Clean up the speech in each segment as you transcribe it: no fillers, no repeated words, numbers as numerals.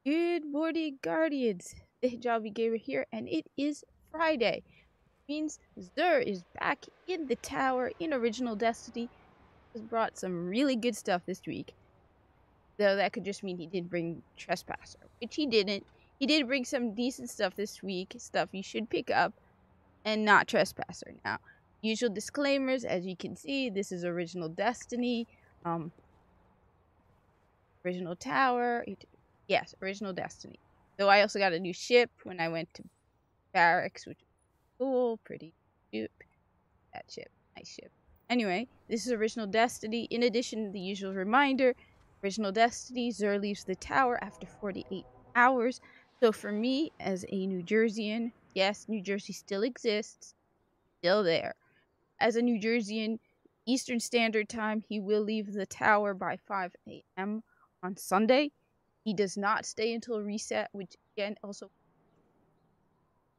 Good morning, Guardians. The Hijabi Gamer here, and it is Friday. Means Zur is back in the tower in Original Destiny. Has brought some really good stuff this week. Though that could just mean he did bring Trespasser, which he didn't. He did bring some decent stuff this week, stuff you should pick up, and not Trespasser. Now, usual disclaimers, as you can see, this is Original Destiny. Original Tower. Yes, Original Destiny. So I also got a new ship when I went to barracks, which was cool, pretty cute. That ship, nice ship. Anyway, this is Original Destiny. In addition, the usual reminder, Original Destiny, Zur leaves the tower after 48 hours. So for me, as a New Jerseyan, yes, New Jersey still exists, still there. As a New Jerseyan, Eastern Standard Time, he will leave the tower by 5 a.m. on Sunday. He does not stay until reset, which again also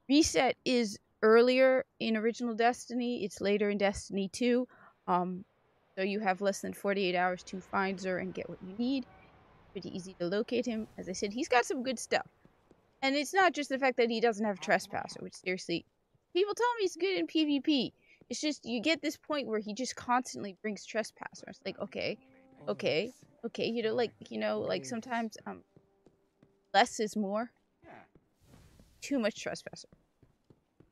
reset is earlier in Original Destiny. It's later in Destiny 2. So you have less than 48 hours to find Zur and get what you need. Pretty easy to locate him. As I said, he's got some good stuff. And it's not just the fact that he doesn't have Trespasser, which seriously, people tell me he's good in PvP. It's just you get this point where he just constantly brings Trespasser. It's like, okay, like sometimes less is more. Too much Trespasser.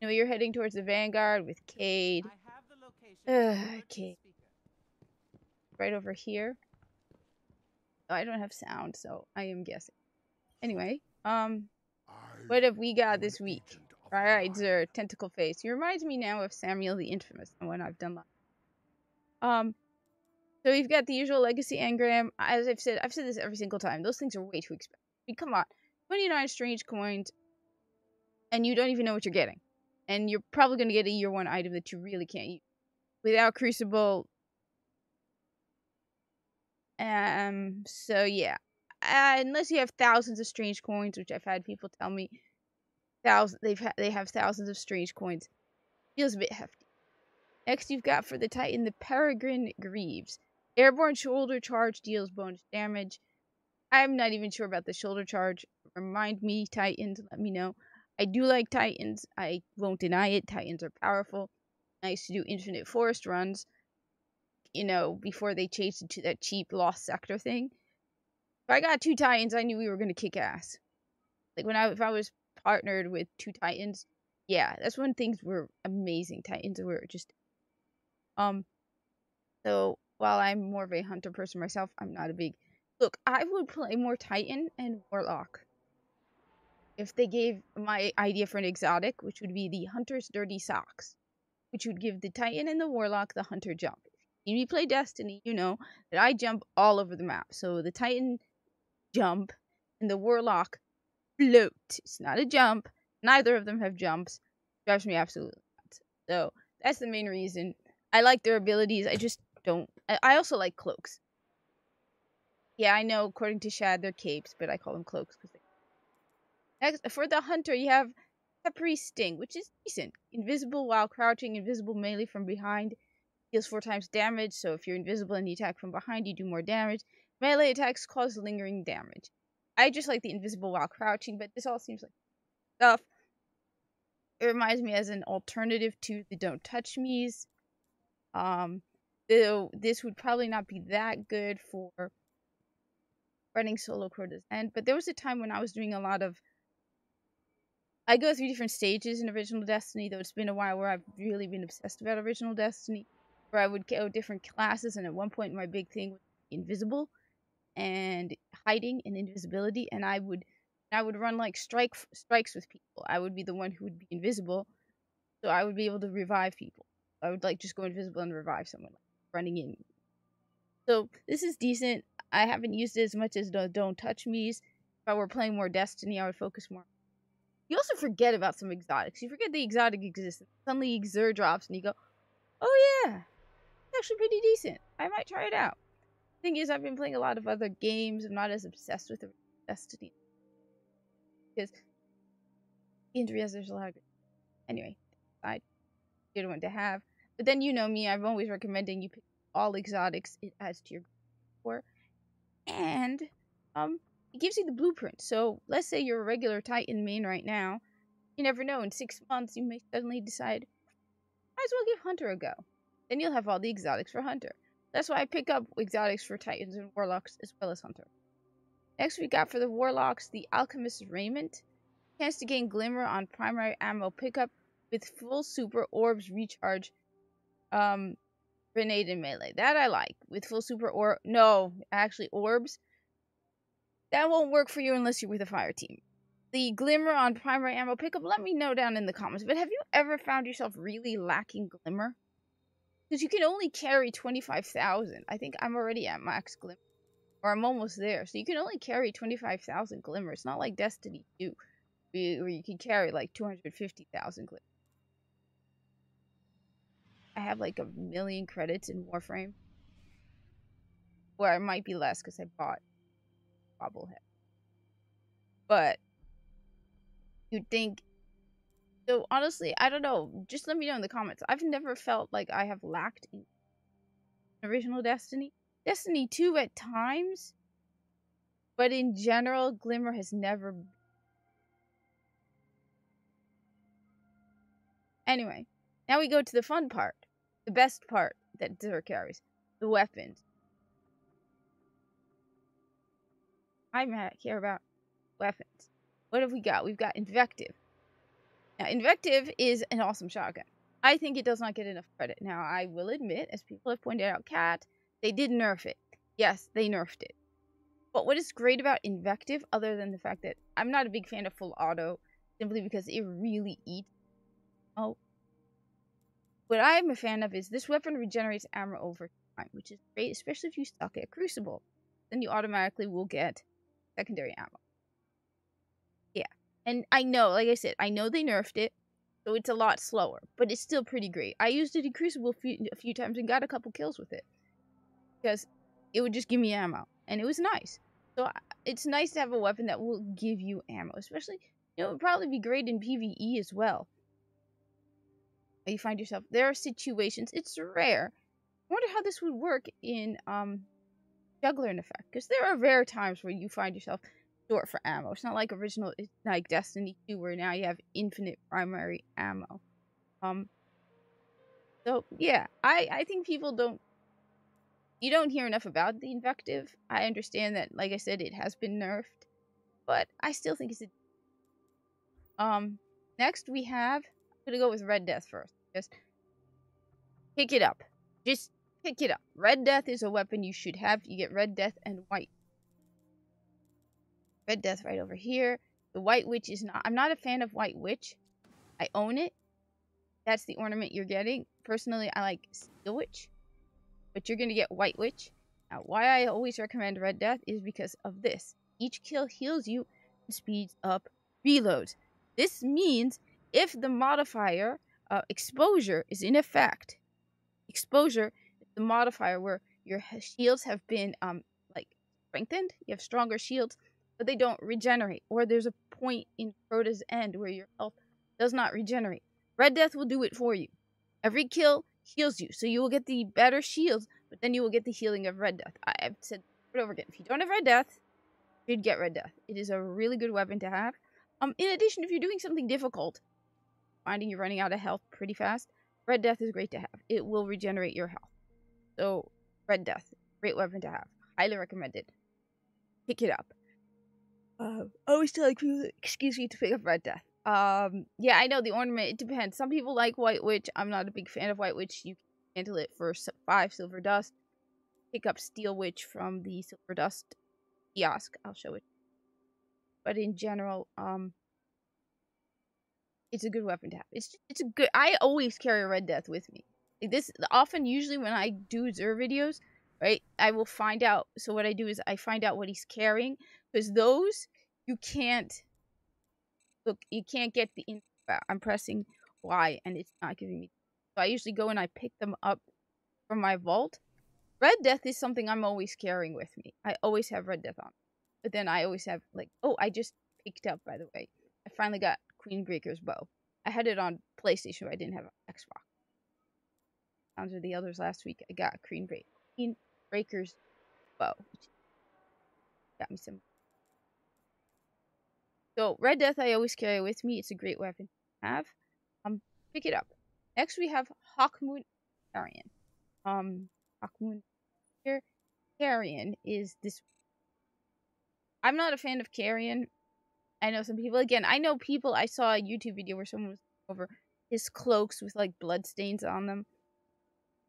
You're heading towards the Vanguard with Cade. Cade. Right over here. Oh, I don't have sound, so I am guessing. Anyway, what have we got this week? Alright, Zur, Tentacle Face. He reminds me now of Samuel the Infamous and when I've done live. So we've got the usual Legacy Engram. As I've said this every single time. Those things are way too expensive. I mean, come on. 29 strange coins, and you don't even know what you're getting. And you're probably going to get a year 1 item that you really can't use. Without Crucible. So yeah. Unless you have thousands of strange coins, which I've had people tell me, they have thousands of strange coins. Feels a bit hefty. Next, you've got for the Titan the Peregrine Greaves. Airborne shoulder charge deals bonus damage. I'm not even sure about the shoulder charge. Remind me, Titans. Let me know. I do like Titans. I won't deny it. Titans are powerful. I used to do infinite forest runs, before they changed it to that cheap Lost Sector thing. If I got 2 Titans, I knew we were going to kick ass. Like, if I was partnered with 2 Titans, yeah, that's when things were amazing. Titans were just, so while I'm more of a hunter person myself, I'm not a big, look, I would play more Titan and Warlock if they gave my idea for an exotic, which would be the Hunter's Dirty Socks, which would give the Titan and the Warlock the Hunter jump. If you play Destiny, you know that I jump all over the map. So the Titan jump and the Warlock float. It's not a jump. Neither of them have jumps. Drives me absolutely nuts. So that's the main reason. I like their abilities. I just don't. I also like cloaks. Yeah, I know according to Shad they're capes, but I call them cloaks because Next, for the hunter, you have Peppery Sting, which is decent. Invisible while crouching, invisible melee from behind. Deals 4 times damage, so if you're invisible and you attack from behind, you do more damage. Melee attacks cause lingering damage. I just like the invisible while crouching, but this all seems like stuff. It reminds me as an alternative to the Don't Touch Me's. Though this would probably not be that good for running solo Crota's End, but there was a time when I was doing a lot of I go through different stages in Original Destiny, though it's been a while where I've really been obsessed about Original Destiny, where I would go different classes, and at one point my big thing was invisible and hiding and invisibility, and I would run like strikes with people. I would be the one who would be invisible, so I would be able to revive people. I would just go invisible and revive someone, running in. So this is decent. I haven't used it as much as the Don't Touch Me's. If I were playing more Destiny, I would focus more. You also forget about some exotics. You forget the exotic exists. Suddenly Xur drops and you go, oh yeah, it's actually pretty decent. I might try it out. Thing is, I've been playing a lot of other games. I'm not as obsessed with Destiny. Because there's a lot of good. Anyway, good one to have. But then you know me, I'm always recommending you pick all exotics. It adds to your score. And it gives you the blueprint. So let's say you're a regular Titan main right now. You never know, in 6 months you may suddenly decide, might as well give Hunter a go. Then you'll have all the exotics for Hunter. That's why I pick up exotics for Titans and Warlocks as well as Hunter. Next we got for the Warlocks, the Alchemist's Raiment. Chance to gain Glimmer on primary ammo pickup with full super orbs recharge grenade and melee. That I like. With full super no, actually orbs. That won't work for you unless you're with a fire team. The Glimmer on primary ammo pickup, let me know down in the comments. But have you ever found yourself really lacking Glimmer? Because you can only carry 25,000. I think I'm already at max Glimmer. Or I'm almost there. So you can only carry 25,000 Glimmer. It's not like Destiny 2. Where you can carry like 250,000 Glimmer. I have like 1,000,000 credits in Warframe. Or it might be less because I bought Bobblehead. But you'd think. So honestly, I don't know. Just let me know in the comments. I've never felt like I have lacked in original Destiny. Destiny 2 at times. But in general, Glimmer has never. Anyway, now we go to the fun part. The best part that Xur carries. The weapons. I care about weapons. What have we got? We've got Invective. Now, Invective is an awesome shotgun. I think it does not get enough credit. Now, I will admit, as people have pointed out, Cat, they did nerf it. Yes, they nerfed it. But what is great about Invective, other than the fact that I'm not a big fan of full auto, simply because it really eats. Oh. What I'm a fan of is this weapon regenerates armor over time, which is great, especially if you suck at Crucible. Then you automatically will get secondary ammo. Yeah. And I know, like I said, I know they nerfed it, so it's a lot slower, but it's still pretty great. I used it in Crucible a few times and got a couple kills with it. Because it would just give me ammo, and it was nice. So it's nice to have a weapon that will give you ammo, especially, it would probably be great in PvE as well. You find yourself, there are situations, it's rare. I wonder how this would work in Juggler in Effect, because there are rare times where you find yourself short for ammo. It's not like original, it's like Destiny 2, where now you have infinite primary ammo. So yeah, I think people you don't hear enough about the Invective. I understand that, like I said, it has been nerfed, but I still think it's next we have, I'm gonna go with Red Death first. Just pick it up. Just pick it up. Red Death is a weapon you should have. You get Red Death and White. Red Death right over here. The White Witch is not. I'm not a fan of White Witch. I own it. That's the ornament you're getting. Personally, I like Steel Witch. But you're going to get White Witch. Now, why I always recommend Red Death is because of this. Each kill heals you and speeds up reloads. This means if the modifier exposure is in effect, exposure is the modifier where your shields have been like strengthened. You have stronger shields, but they don't regenerate. Or there's a point in Crota's End where your health does not regenerate. Red Death will do it for you. Every kill heals you, so you will get the better shields, but then you will get the healing of Red Death. I've said it over again. If you don't have Red Death, you'd get Red Death. It is a really good weapon to have. In addition, if you're doing something difficult, finding you're running out of health pretty fast, Red Death is great to have. It will regenerate your health. So, Red Death, great weapon to have. Highly recommended. Pick it up. I always tell people, excuse me, to pick up Red Death. Yeah, I know the ornament, it depends. Some people like White Witch. I'm not a big fan of White Witch. You can handle it for 5 silver dust. Pick up Steel Witch from the silver dust kiosk. I'll show it. But in general, it's a good weapon to have. It's a good. I always carry a Red Death with me. Like this often, usually when I do Xur videos, right? I will find out. So what I do is I find out what he's carrying, because those you can't. Look, you can't get the info. I'm pressing Y and it's not giving me. So I usually go and I pick them up from my vault. Red Death is something I'm always carrying with me. I always have Red Death on. But then I always have, like, oh, I just picked up, by the way. I finally got Queenbreaker's Bow. I had it on PlayStation, but I didn't have an Xbox. Sounds of the others last week. I got Queenbreaker's Bow. Got me some. So Red Death I always carry with me. It's a great weapon to have. Pick it up. Next we have Hawkmoon Aryan. Hawkmoon Aryan is this. I'm not a fan of Carrion. I know some people. Again, I know people. I saw a YouTube video where someone was over his cloaks with like bloodstains on them.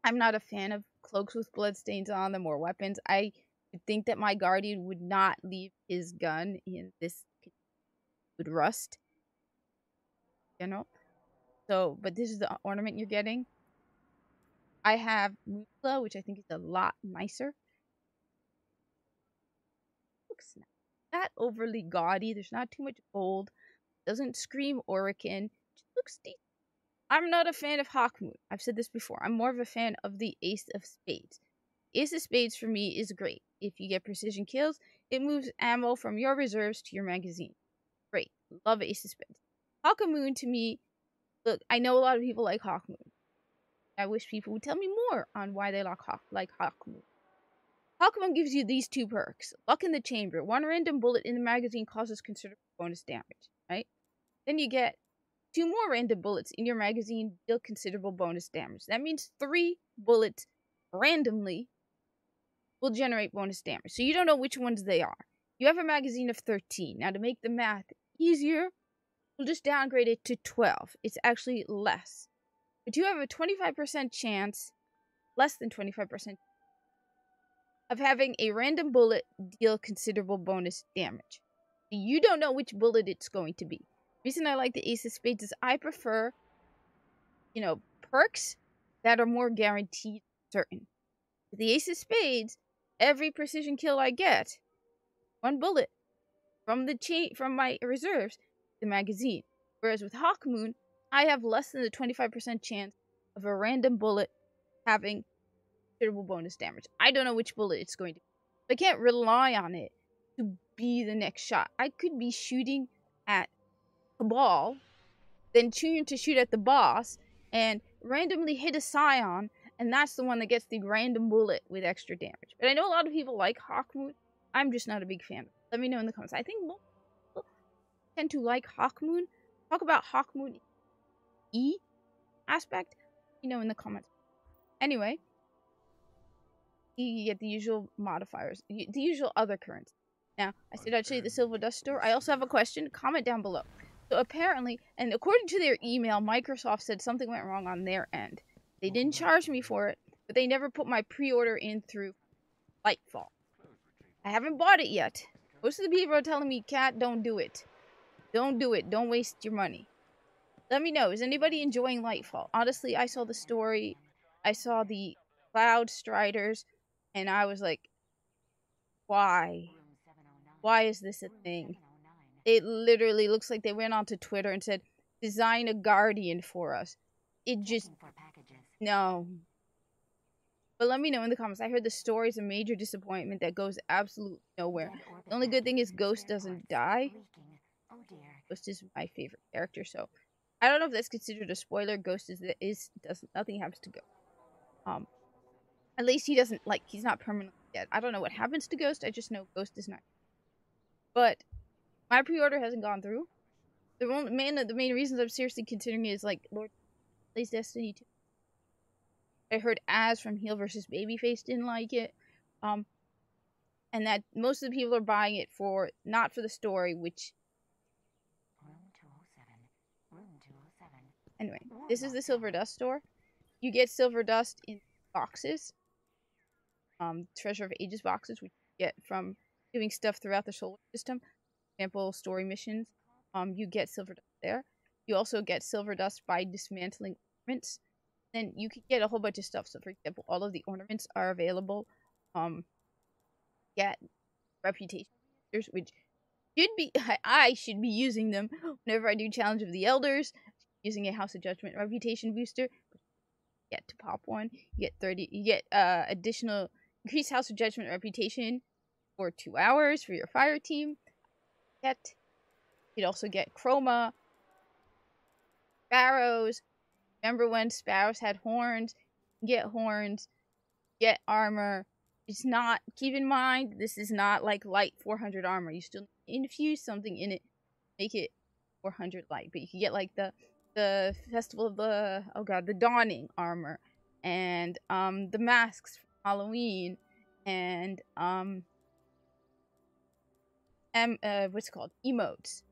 I'm not a fan of cloaks with bloodstains on them or weapons. I would think that my guardian would not leave his gun in this, would rust. You know. So, but this is the ornament you're getting. I have Mukla, which I think is a lot nicer. Looks not that overly gaudy. There's not too much gold. Doesn't scream Orican. Just looks decent. I'm not a fan of Hawkmoon. I've said this before. I'm more of a fan of the Ace of Spades. Ace of Spades for me is great. If you get precision kills, it moves ammo from your reserves to your magazine. Great. Love Ace of Spades. Hawkmoon to me, look, I know a lot of people like Hawkmoon. I wish people would tell me more on why they like Hawkmoon. Hawkmoon gives you these two perks. Luck in the Chamber. One random bullet in the magazine causes considerable bonus damage, right? Then you get 2 more random bullets in your magazine deal considerable bonus damage. That means 3 bullets randomly will generate bonus damage. So you don't know which ones they are. You have a magazine of 13. Now to make the math easier, we'll just downgrade it to 12. It's actually less. But you have a 25% chance, less than 25%, of having a random bullet deal considerable bonus damage. You don't know which bullet it's going to be. The reason I like the Ace of Spades is I prefer, perks that are more guaranteed certain. With the Ace of Spades, every precision kill I get, 1 bullet from my reserves, the magazine. Whereas with Hawkmoon, I have less than the 25% chance of a random bullet having considerable bonus damage. I don't know which bullet it's going to be. I can't rely on it to be the next shot. I could be shooting at a ball, then tune to shoot at the boss, and randomly hit a scion, and that's the one that gets the random bullet with extra damage. But I know a lot of people like Hawkmoon. I'm just not a big fan. Let me know in the comments. I think most people tend to like Hawkmoon. Talk about Hawkmoon E aspect, in the comments. Anyway, you get the usual modifiers, the usual other currency. Now, I said I'd show you the Silver Dust store. I also have a question. Comment down below. So apparently, and according to their email, Microsoft said something went wrong on their end. They didn't charge me for it, but they never put my pre-order in through Lightfall. I haven't bought it yet. Most of the people are telling me, Cat, don't do it. Don't do it. Don't waste your money. Let me know. Is anybody enjoying Lightfall? Honestly, I saw the story. I saw the Cloud Striders, and I was like, why? Why is this a thing? It literally looks like they went onto Twitter and said, design a guardian for us. It just, no. But let me know in the comments. I heard the story is a major disappointment that goes absolutely nowhere. The only good thing is Ghost doesn't die. Ghost is my favorite character, so I don't know if that's considered a spoiler. Ghost nothing happens to Ghost. At least he doesn't, he's not permanently dead. I don't know what happens to Ghost. I just know Ghost is not. But my pre-order hasn't gone through. The main reasons I'm seriously considering it is Lord plays Destiny 2. I heard Az from Heel vs. Babyface didn't like it. And that most of the people are buying it not for the story, which... Anyway, this is the Silver Dust store. You get Silver Dust in boxes. Treasure of Ages boxes, which you get from doing stuff throughout the solar system. For example, story missions. You get Silver Dust there. You also get Silver Dust by dismantling ornaments. Then you can get a whole bunch of stuff. So, for example, all of the ornaments are available. Get reputation boosters, which should be I should be using them whenever I do Challenge of the Elders. Using a House of Judgment reputation booster. Get to pop one. You get additional increased House of Judgment reputation for 2 hours for your fire team. You'd also get chroma, sparrows. Remember when sparrows had horns? Get horns, get armor. It's not, keep in mind, this is not like light 400 armor. You still infuse something in it make it 400 light, but you can get like the festival of the the dawning armor, and the masks from Halloween, and what's it called, emotes.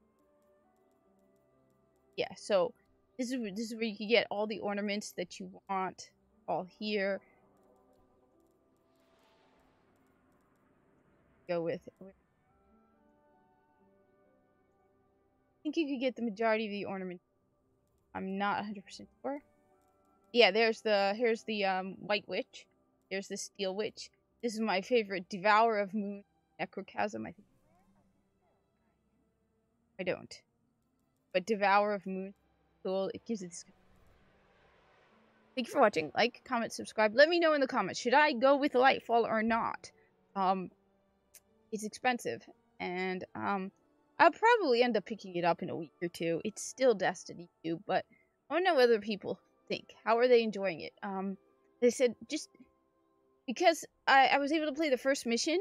Yeah, so this is where you can get all the ornaments that you want, all here. Go with it. I think you could get the majority of the ornaments. I'm not 100% sure. Yeah, here's the White Witch. There's the Steel Witch. This is my favorite, Devourer of Moon, Necrochasm, I think. I don't. But Devourer of Moon, cool. It gives it this. Thank you for watching. Like, comment, subscribe. Let me know in the comments. Should I go with Lightfall or not? It's expensive. And, I'll probably end up picking it up in a week or two. It's still Destiny 2, but I want to know what other people think. How are they enjoying it? They said just because I was able to play the first mission,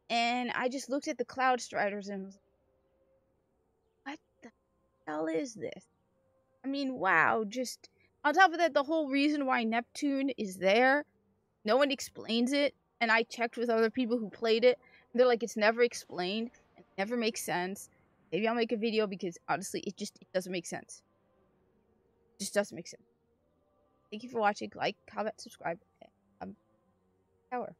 and I just looked at the Cloud Striders and was like, what the hell is this? I mean, wow, just on top of that, the whole reason why Neptune is there, no one explains it, and I checked with other people who played it, and they're like, it's never explained, and it never makes sense. Maybe I'll make a video because honestly, it doesn't make sense. It just doesn't make sense. Thank you for watching. Like, comment, subscribe. Tower.